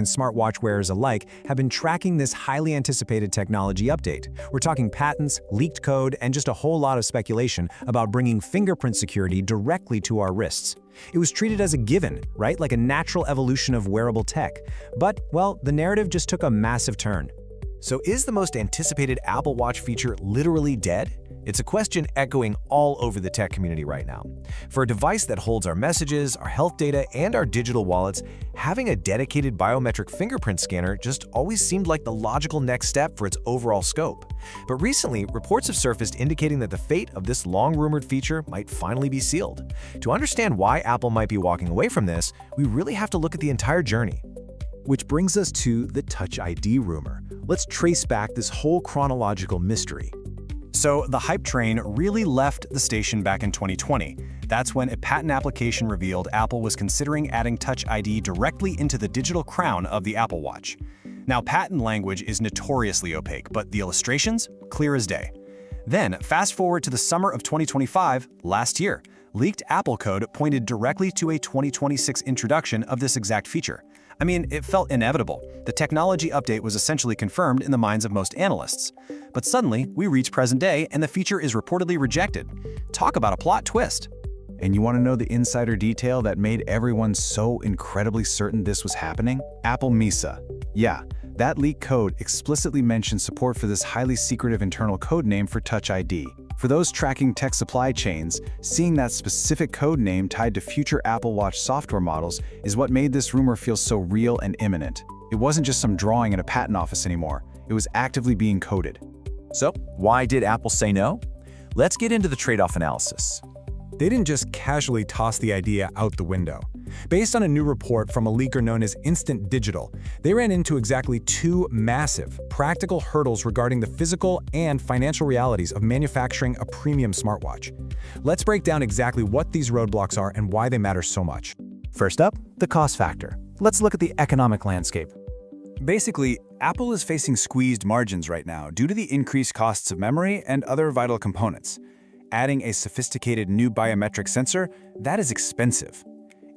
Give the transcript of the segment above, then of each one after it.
and smartwatch wearers alike have been tracking this highly anticipated technology update. We're talking patents, leaked code, and just a whole lot of speculation about bringing fingerprint security directly to our wrists. It was treated as a given, right? Like a natural evolution of wearable tech. But, well, the narrative just took a massive turn. So is the most anticipated Apple Watch feature literally dead? It's a question echoing all over the tech community right now. For a device that holds our messages, our health data, and our digital wallets, having a dedicated biometric fingerprint scanner just always seemed like the logical next step for its overall scope. But recently, reports have surfaced indicating that the fate of this long-rumored feature might finally be sealed. To understand why Apple might be walking away from this, we really have to look at the entire journey. Which brings us to the Touch ID rumor. Let's trace back this whole chronological mystery. So the hype train really left the station back in 2020. That's when a patent application revealed Apple was considering adding Touch ID directly into the digital crown of the Apple Watch. Now, patent language is notoriously opaque, but the illustrations, clear as day. Then, fast forward to the summer of 2025, last year, leaked Apple code pointed directly to a 2026 introduction of this exact feature. I mean, it felt inevitable. The technology update was essentially confirmed in the minds of most analysts. But suddenly, we reach present day and the feature is reportedly rejected. Talk about a plot twist. And you want to know the insider detail that made everyone so incredibly certain this was happening? Apple MISA. Yeah, that leaked code explicitly mentioned support for this highly secretive internal code name for Touch ID. For those tracking tech supply chains, seeing that specific code name tied to future Apple Watch software models is what made this rumor feel so real and imminent. It wasn't just some drawing in a patent office anymore. It was actively being coded. So, why did Apple say no? Let's get into the trade-off analysis. They didn't just casually toss the idea out the window. Based on a new report from a leaker known as Instant Digital, they ran into exactly two massive, practical hurdles regarding the physical and financial realities of manufacturing a premium smartwatch. Let's break down exactly what these roadblocks are and why they matter so much. First up, the cost factor. Let's look at the economic landscape. Basically, Apple is facing squeezed margins right now due to the increased costs of memory and other vital components. Adding a sophisticated new biometric sensor, that is expensive.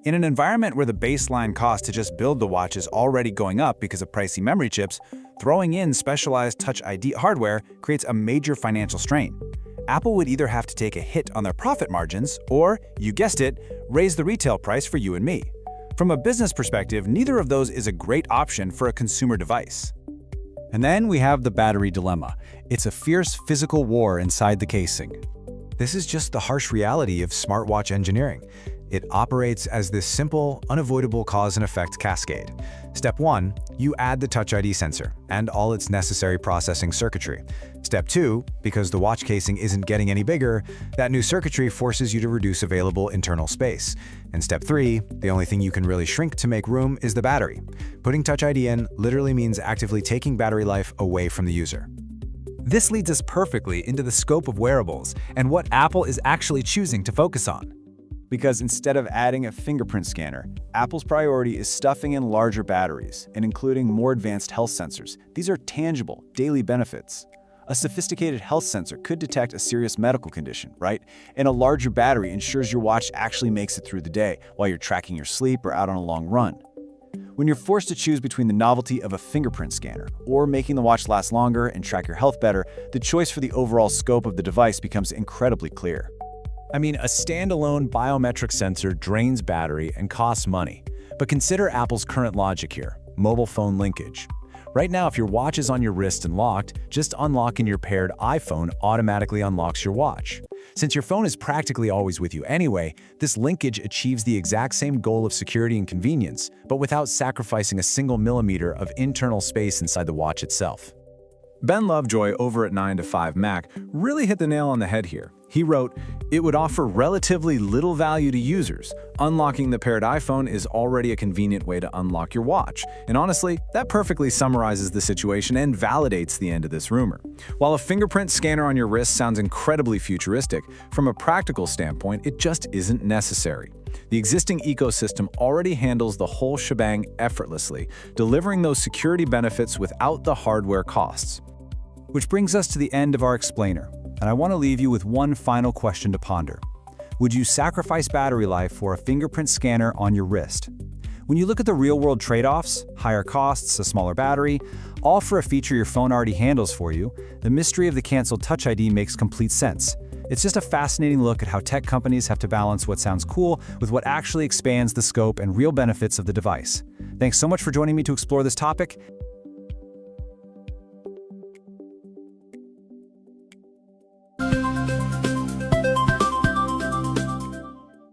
In an environment where the baseline cost to just build the watch is already going up because of pricey memory chips, throwing in specialized Touch ID hardware creates a major financial strain. Apple would either have to take a hit on their profit margins or, you guessed it, raise the retail price for you and me. From a business perspective, neither of those is a great option for a consumer device. And then we have the battery dilemma. It's a fierce physical war inside the casing. This is just the harsh reality of smartwatch engineering. It operates as this simple, unavoidable cause and effect cascade. Step 1, you add the Touch ID sensor and all its necessary processing circuitry. Step 2, because the watch casing isn't getting any bigger, that new circuitry forces you to reduce available internal space. And step 3, the only thing you can really shrink to make room is the battery. Putting Touch ID in literally means actively taking battery life away from the user. This leads us perfectly into the scope of wearables and what Apple is actually choosing to focus on. Because instead of adding a fingerprint scanner, Apple's priority is stuffing in larger batteries and including more advanced health sensors. These are tangible, daily benefits. A sophisticated health sensor could detect a serious medical condition, right? And a larger battery ensures your watch actually makes it through the day while you're tracking your sleep or out on a long run. When you're forced to choose between the novelty of a fingerprint scanner or making the watch last longer and track your health better, the choice for the overall scope of the device becomes incredibly clear. I mean, a standalone biometric sensor drains battery and costs money. But consider Apple's current logic here, mobile phone linkage. Right now, if your watch is on your wrist and locked, just unlocking your paired iPhone automatically unlocks your watch. Since your phone is practically always with you anyway, this linkage achieves the exact same goal of security and convenience, but without sacrificing a single millimeter of internal space inside the watch itself. Ben Lovejoy over at 9to5Mac really hit the nail on the head here. He wrote, "It would offer relatively little value to users. Unlocking the paired iPhone is already a convenient way to unlock your watch." And honestly, that perfectly summarizes the situation and validates the end of this rumor. While a fingerprint scanner on your wrist sounds incredibly futuristic, from a practical standpoint, it just isn't necessary. The existing ecosystem already handles the whole shebang effortlessly, delivering those security benefits without the hardware costs. Which brings us to the end of our explainer, and I want to leave you with one final question to ponder. Would you sacrifice battery life for a fingerprint scanner on your wrist? When you look at the real-world trade-offs, higher costs, a smaller battery, all for a feature your phone already handles for you, the mystery of the canceled Touch ID makes complete sense. It's just a fascinating look at how tech companies have to balance what sounds cool with what actually expands the scope and real benefits of the device. Thanks so much for joining me to explore this topic.